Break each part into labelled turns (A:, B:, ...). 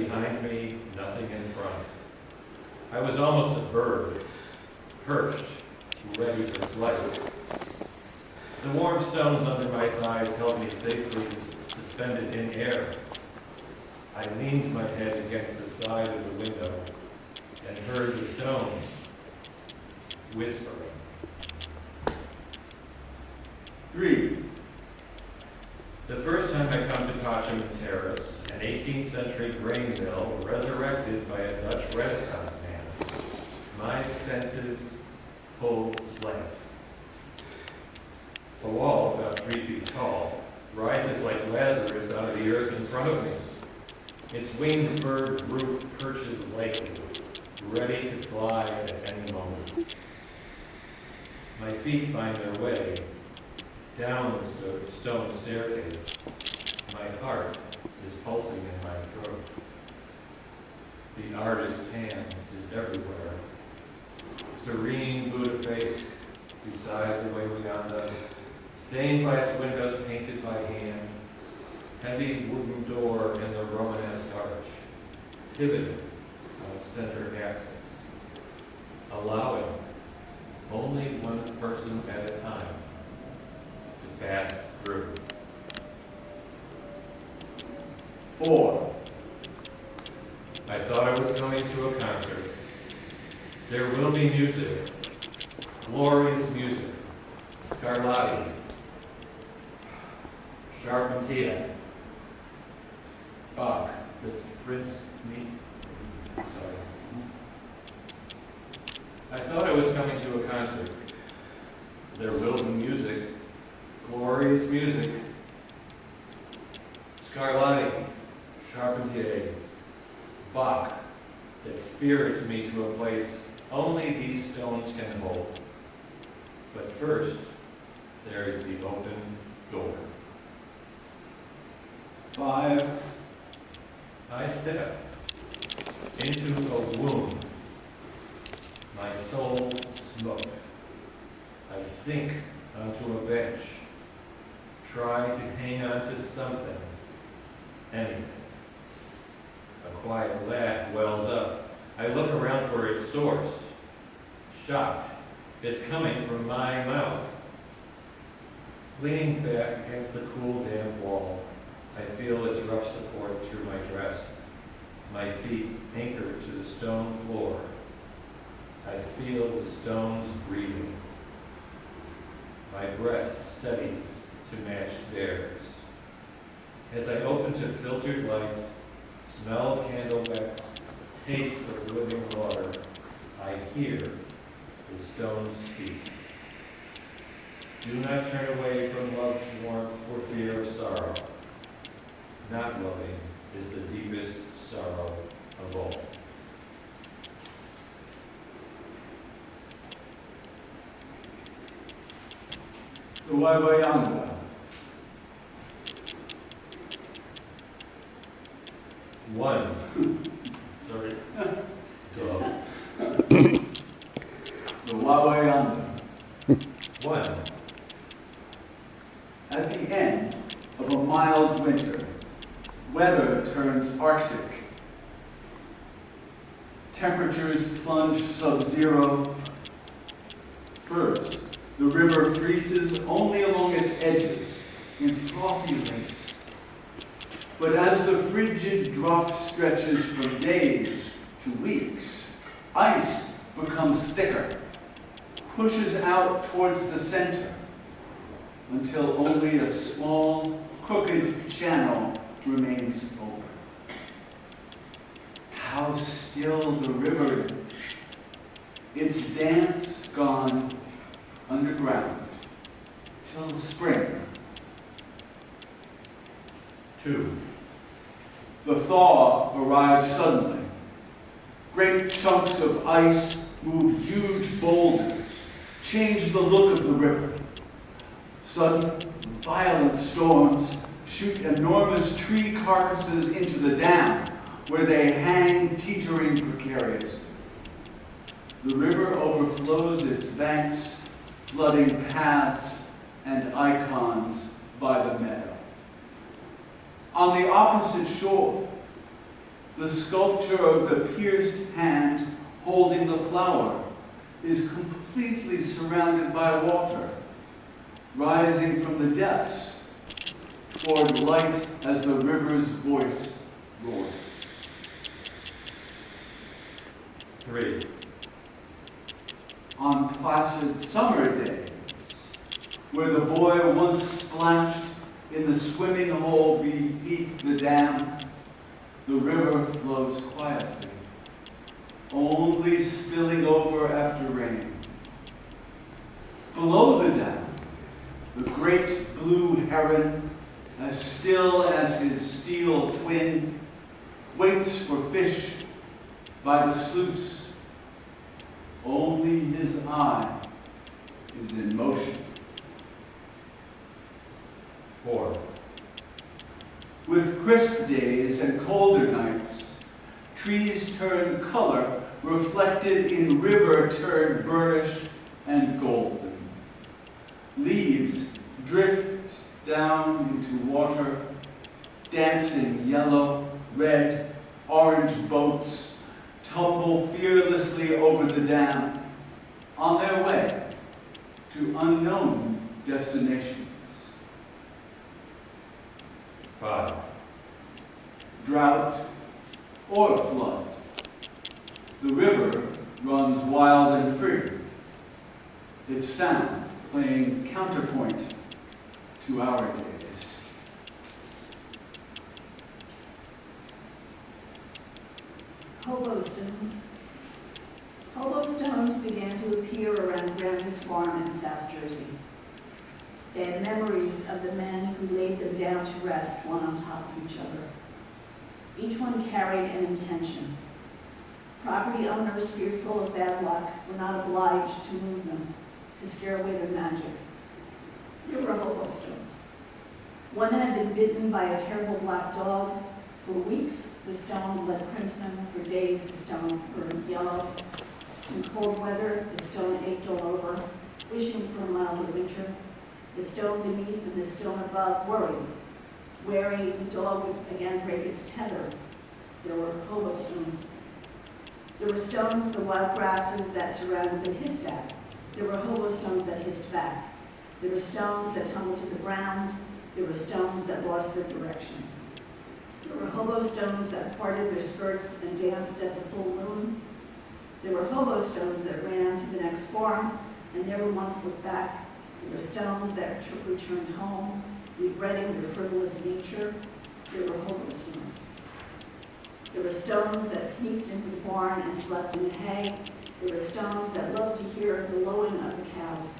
A: behind me, nothing in front. I was almost a bird, perched, ready for flight. The warm stones under my thighs held me safely suspended in air. I leaned my head against the side of the window and heard the stones whispering.
B: 3.
A: The first time I come to Pacem Terris, an 18th century grain mill resurrected by a Dutch Renaissance man, my senses pulled slant. A wall, about 3 feet tall, rises like Lazarus out of the earth in front of me. Its winged bird roof perches lightly, ready to fly at any moment. My feet find their way down the stone staircase. My heart is pulsing in my throat. The artist's hand is everywhere. Serene Buddha face beside the way Uganda, stained glass windows painted by hand, heavy wooden door in the Romanesque arch, pivoted on center axis, allowing only one person at a time to pass through.
B: 4.
A: I thought I was coming to a concert. There will be music, glorious music, Scarlatti, Charpentier, Bach, that sprints me. Sorry. I thought I was coming to a concert. There will be music, glorious music, Scarlatti, Charpentier, Bach, that spirits me to a place only these stones can hold. But first, there is the open door.
B: 5.
A: I step into a womb. My soul smoke. I sink onto a bench. Try to hang on to something, anything. A quiet laugh wells up. I look around for its source. Shocked. It's coming from my mouth. Leaning back against the cool, damp wall, I feel its rough support through my dress. My feet anchored to the stone floor. I feel the stones breathing. My breath steadies to match theirs. As I open to filtered light, smell candle wax, taste of living water, I hear the stones speak. Do not turn away from love's warmth for fear of sorrow. Not loving is the deepest sorrow of all.
B: The Waiwayanda.
A: 1. Sorry. Go.
B: The Waiwayanda.
A: 1.
B: At the end of a mild winter, weather turns Arctic. Temperatures plunge sub-zero. First, the river freezes only along its edges in frothy lace. But as the frigid drop stretches from days to weeks, ice becomes thicker, pushes out towards the center, until only a small, crooked channel remains open. How still the river is, its dance gone underground till spring.
A: 2.
B: The thaw arrives suddenly. Great chunks of ice move huge boulders, change the look of the river. Sudden, violent storms shoot enormous tree carcasses into the dam, where they hang teetering precariously. The river overflows its banks, flooding paths and icons by the meadow. On the opposite shore, The sculpture of the pierced hand holding the flower is completely surrounded by water, rising from the depths toward light as the river's voice roared.
A: 3.
B: On placid summer days, where the boy once splashed in the swimming hole beneath the dam, the river flows quietly, only spilling over after rain. Below the dam, the great blue heron, as still as his steel twin, waits for fish by the sluice. Only his eye is in motion.
A: 4.
B: With crisp days and colder nights, trees turn color, reflected in river turned burnished and golden. Leaves drift down into water, dancing yellow, red, orange boats tumble fearlessly over the dam on their way to unknown destinations.
A: 5.
B: Drought or flood, the river runs wild and free, its sound playing counterpoint to our days.
C: Hobo stones. Hobo stones began to appear around Granny's farm in South Jersey. They had memories of the men who laid them down to rest, one on top of each other. Each one carried an intention. Property owners, fearful of bad luck, were not obliged to move them, to scare away their magic. There were hobo stones. One had been bitten by a terrible black dog. For weeks, the stone bled crimson. For days, the stone burned yellow. In cold weather, the stone ached all over, wishing for a milder winter. The stone beneath and the stone above worried. Wary, the dog would again break its tether. There were hobo stones. There were stones, the wild grasses that surrounded them hissed at. There were hobo stones that hissed back. There were stones that tumbled to the ground. There were stones that lost their direction. There were hobo stones that parted their skirts and danced at the full moon. There were hobo stones that ran to the next farm and never once looked back. There were stones that returned home, regretting their frivolous nature. There were hobo stones. There were stones that sneaked into the barn and slept in the hay. There were stones that loved to hear the lowing of the cows.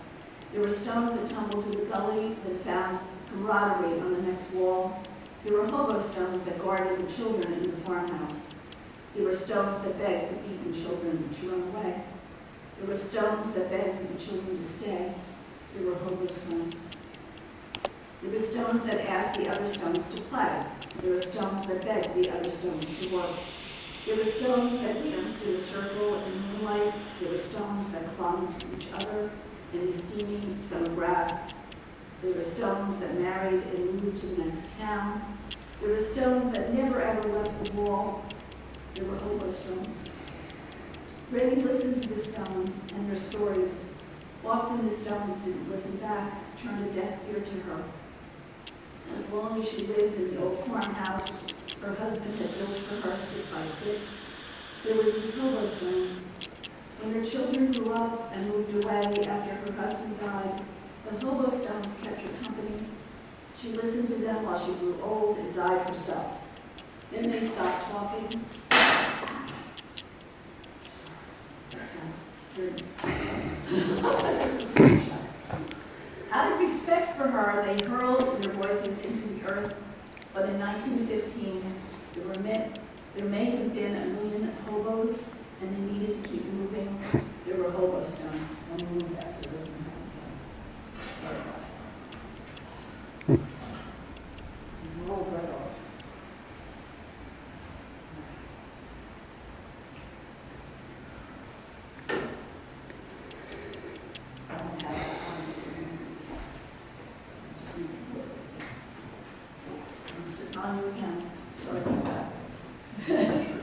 C: There were stones that tumbled to the gully that found camaraderie on the next wall. There were hobo stones that guarded the children in the farmhouse. There were stones that begged the beaten children to run away. There were stones that begged the children to stay. There were hobo stones. There were stones that asked the other stones to play. There were stones that begged the other stones to work. There were stones that danced in a circle in moonlight. There were stones that clung to each other in the steamy summer grass. There were stones that married and moved to the next town. There were stones that never ever left the wall. There were hobo stones. Granny listened to the stones and their stories. Often the stones didn't listen back, turned a deaf ear to her. As long as she lived in the old farmhouse her husband had built for her stick by stick, there were these hobo stones. When her children grew up and moved away after her husband died, the hobo stones kept her company. She listened to them while she grew old and died herself. Then they stopped talking. Out of respect for her, they hurled their voices into the earth. But in 1915, there may have been 1 million hobos, and they needed to keep moving. There were hobo stones. Let me move that so it doesn't happen. Sorry, guys. Roll right off. I don't have that on this one. Just need to look. I'm sitting on you again. Sorry about that.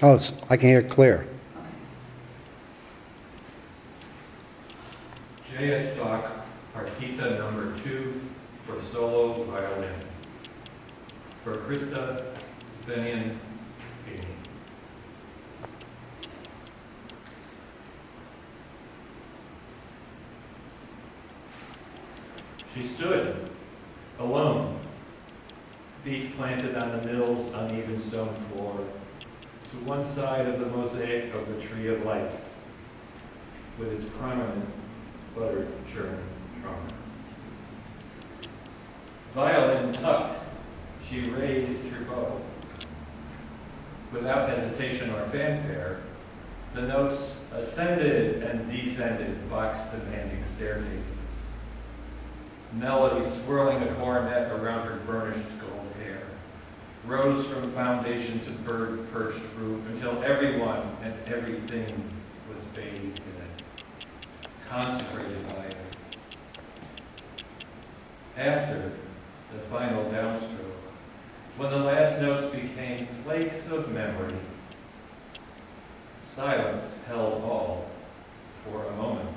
D: Oh, I can hear it clear.
C: Okay.
A: J.S. Bach, Partita number 2 for solo violin. For Krista Benian Feeney. She stood, alone, feet planted on the mill's uneven stone floor, to one side of the mosaic of the tree of life, with its prominent buttered churn trunk. Violin tucked, she raised her bow. Without hesitation or fanfare, the notes ascended and descended box-demanding staircases. Melody swirling a coronet around her burnished gold hair, rose from foundation to bird-perched roof until everyone and everything was bathed in it, consecrated by it. After the final downstroke, when the last notes became flakes of memory, silence held all for a moment.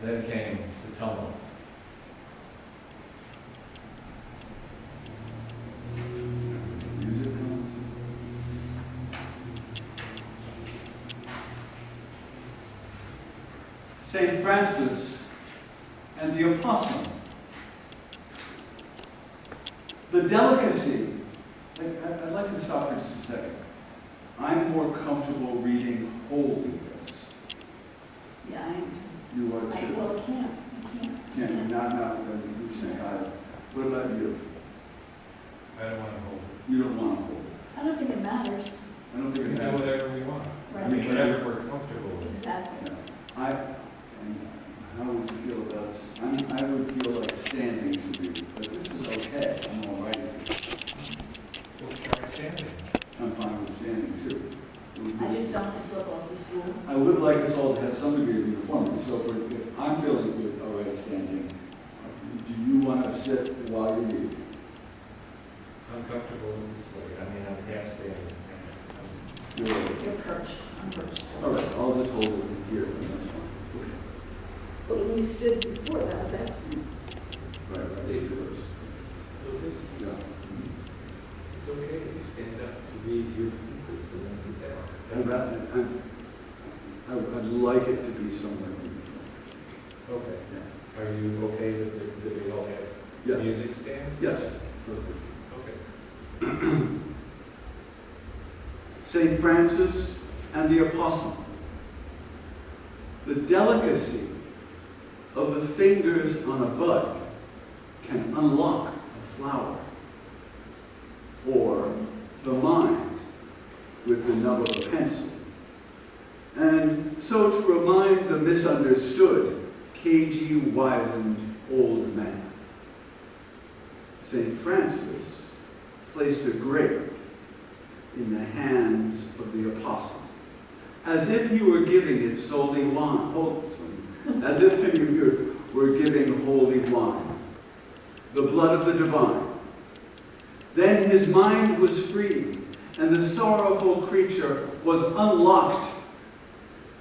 A: Then came the tumult.
B: Music comes. St. Francis and the Apostle. The delicacy, I'd like to stop for just a second. I'm more comfortable reading holiness.
C: Yeah, I
B: You are too.
C: well, I can't.
B: Can't, not, you saying I. What about you?
A: I don't want to hold it.
B: You don't want to hold it.
C: I don't think it matters.
B: I don't
A: We
B: think
A: can
B: it
A: do
B: matters.
A: whatever we want.
C: Right.
A: I mean, whatever we're comfortable with.
C: Exactly.
B: And how would you feel about, I would feel like standing to read, but this is okay, I'm all right.
A: We'll try standing.
B: I'm fine with standing too.
C: I just don't want to slip off the stool.
B: I would like us all to have some degree of uniformity, so if I'm feeling good, all right, standing, do you want to sit while you read?
A: I'm comfortable in this way. I mean, I'm half standing.
C: You're perched. I'm perched.
B: All right, I'll just hold it here, and that's fine. Okay.
C: But when you stood before, that was excellent.
B: Right, it goes. Yeah.
A: It's okay if you stand up to read your pieces and then sit down.
B: I'd like it to be somewhat uniform.
A: Okay.
B: Yeah.
A: Are you okay that we all have
B: Yes.
A: music stand?
B: Yes.
A: Okay.
B: St. Francis and the Apostle. The delicacy of the fingers on a bud can unlock a flower, or the mind with the nub of a pencil. And so to remind the misunderstood, cagey, wizened old man, St. Francis placed a grape in the hands of the apostle, as if he were giving it holy wine, as if he were giving holy wine, the blood of the divine. Then his mind was freed, and the sorrowful creature was unlocked,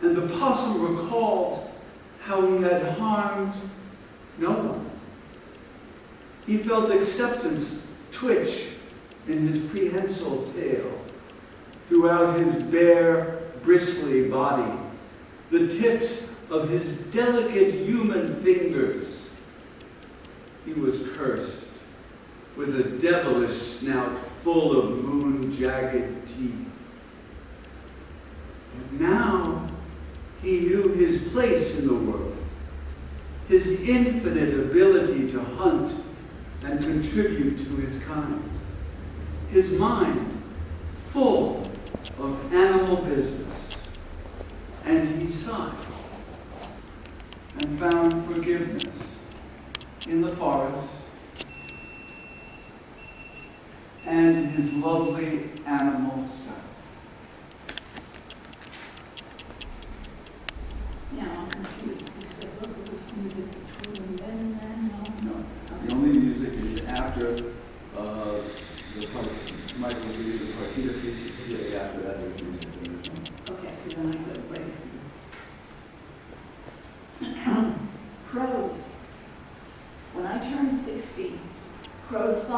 B: and the apostle recalled how he had harmed no one. He felt acceptance twitch in his prehensile tail, throughout his bare, bristly body, the tips of his delicate human fingers. He was cursed with a devilish snout full of moon-jagged teeth. But now he knew his place in the world, his infinite ability to hunt and contribute to his kind, his mind full of animal business. And he sighed and found forgiveness in the forest and his lovely animal self.
C: Now I'm confused because I thought there was music between then and then.
B: No, the only music is after Michael's reading the partita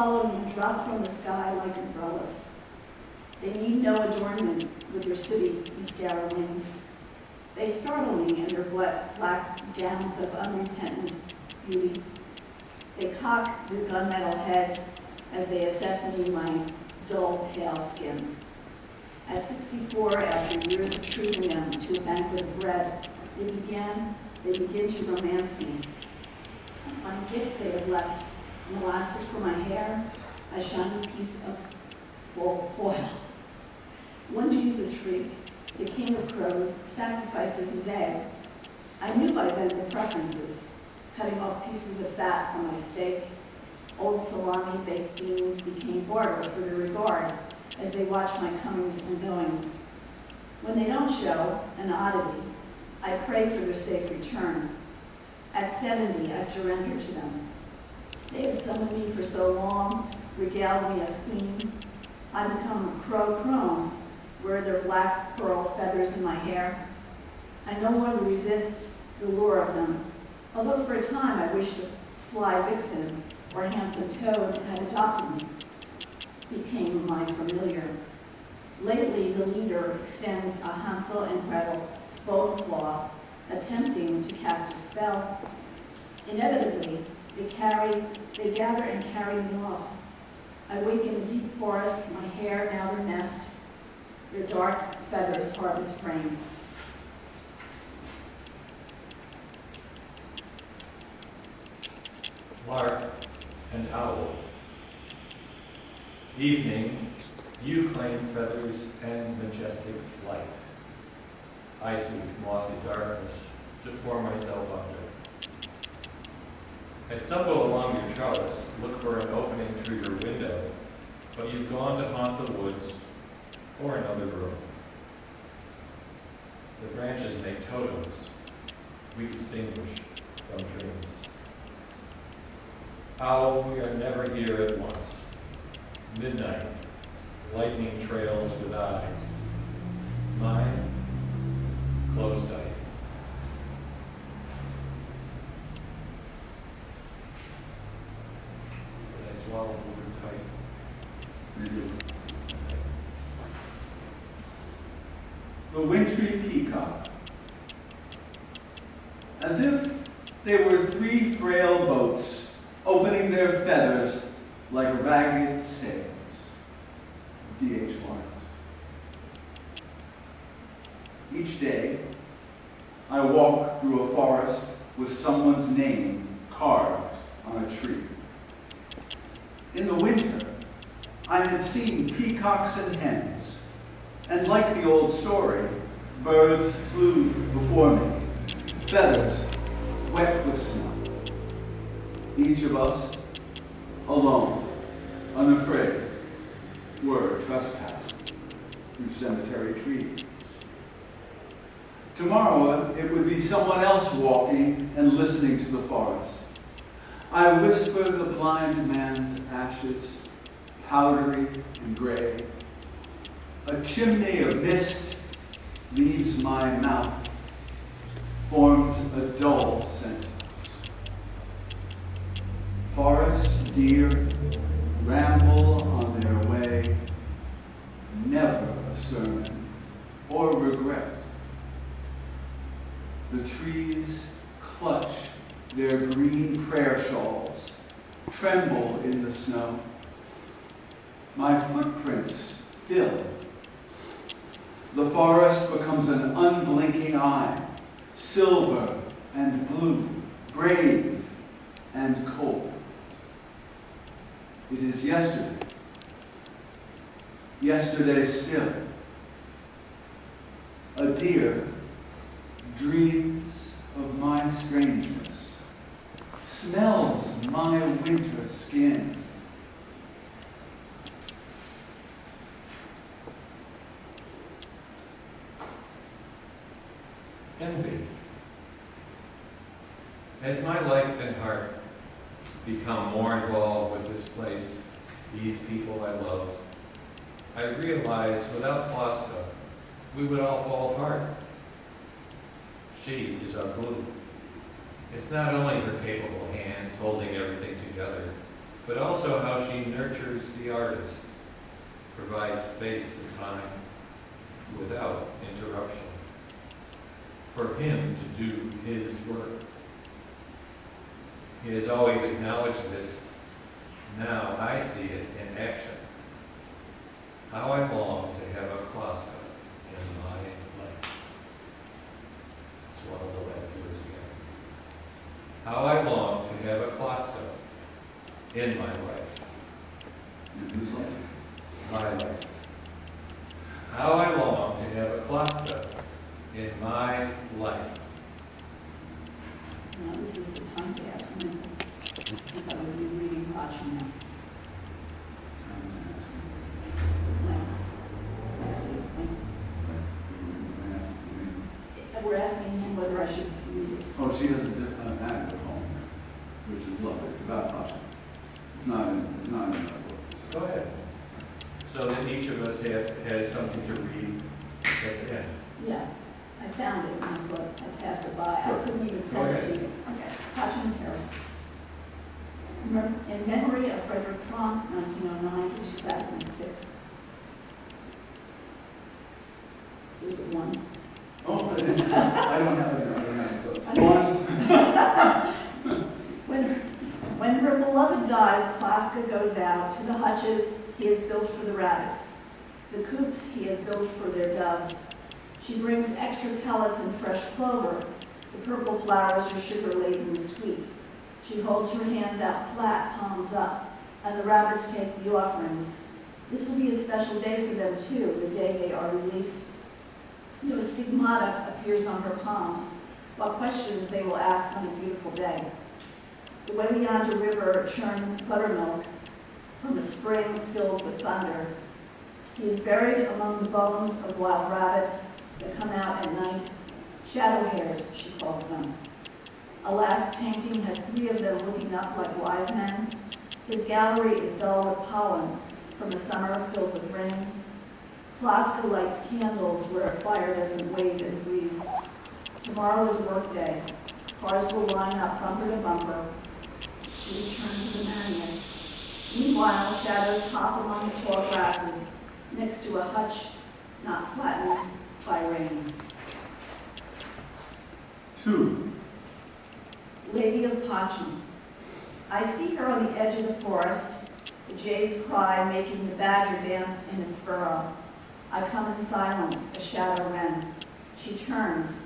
C: following and drop from the sky like umbrellas. They need no adornment with their sooty mascara wings. They startle me in their black gowns of unrepentant beauty. They cock their gunmetal heads as they assess me my dull, pale skin. At 64, after years of treating them to a banquet of bread, they begin to romance me. I find gifts they have left, an elastic for my hair, a shiny piece of foil. One Jesus freak, the king of crows, sacrifices his egg. I knew by then their preferences, cutting off pieces of fat from my steak. Old salami baked beans became barter for their regard as they watch my comings and goings. When they don't show, an oddity, I pray for their safe return. At 70, I surrender to them. They have summoned me for so long, regaled me as queen. I become a crow crone, wear their black pearl feathers in my hair. I no longer resist the lure of them, although for a time I wished a sly vixen or handsome toad had adopted me, became my familiar. Lately, the leader extends a Hansel and Gretel bone claw, attempting to cast a spell. Inevitably, they gather and carry me off. I wake in the deep forest, my hair now their nest, their dark feathers harvest rain.
A: Lark and owl. Evening, you claim feathers and majestic flight. I seek mossy darkness to pour myself under. I stumble along your trellis, look for an opening through your window, but you've gone to haunt the woods or another room. The branches make totems we distinguish from dreams. Owl, we are never here at once. Midnight, lightning trails with eyes. Mine, closed eye. Did I swallow the word tight?
B: The wintry peacock. As if they were three frail boats opening their feathers like ragged sails. D.H. Lawrence. Each day, I walk through a forest with someone's name carved on a tree. In the winter, I had seen peacocks and hens, and like the old story, birds flew before me, feathers wet with snow. Each of us, alone, unafraid, were trespassing through cemetery trees. Tomorrow, it would be someone else walking and listening to the forest. I whisper the blind man's ashes, powdery and gray. A chimney of mist leaves my mouth, forms a dull sentence. Forest deer ramble on their way, never a sermon or regret. The trees clutch their green prayer shawls, tremble in the snow. My footprints fill. The forest becomes an unblinking eye, silver and blue, brave and cold. It is yesterday. Yesterday still. A deer dreams of my strangeness, smells my winter skin.
A: Envy. Has my life and heart become more involved with this place, these people I love, I realize without Fausta, we would all fall apart. She is our glue. It's not only her capable hands holding everything together, but also how she nurtures the artist, provides space and time without interruption for him to do his work. He has always acknowledged this. Now I see it in action. How I long to have a Kloska in my life. Swallow the last words again. How I long to have a Kloska in my life.
B: In whose life?
A: My life. How I long to have a Kloska in my life.
C: Now, this is the time to ask me, because I would be reading Pacem now. No. Next to it. We're asking him whether I should read it.
B: Oh, she has an ad at home, which is lovely. It's about Pacem. It's not in that book.
A: Go ahead. So that each of us has something to read at the end.
C: Yeah, I found it, and I thought I'd pass it by. I couldn't even send it to you. Okay, Pacem Terris. In memory of Franck, 1909 to 2006. There's a one.
B: Oh, I don't have it. So it's one.
C: When her beloved dies, Kloska goes out to the hutches he has built for the rabbits, the coops he has built for their doves. She brings extra pellets and fresh clover. The purple flowers are sugar-laden and sweet. She holds her hands out flat, palms up, and the rabbits take the offerings. This will be a special day for them, too, the day they are released. No stigmata appears on her palms, what questions they will ask on a beautiful day. The way beyond a river churns buttermilk from a spring filled with thunder. He is buried among the bones of wild rabbits that come out at night, shadow hares, she calls them. A last painting has 3 of them looking up like wise men. His gallery is dull with pollen from a summer filled with rain. Kloska lights candles where a fire doesn't wave in the breeze. Tomorrow is work day. Cars will line up bumper to bumper to return to the Manius. Meanwhile, shadows hop among the tall grasses next to a hutch not flattened by rain.
B: 2.
C: Lady of Pacem. I see her on the edge of the forest, the jay's cry making the badger dance in its burrow. I come in silence, a shadow wren. She turns,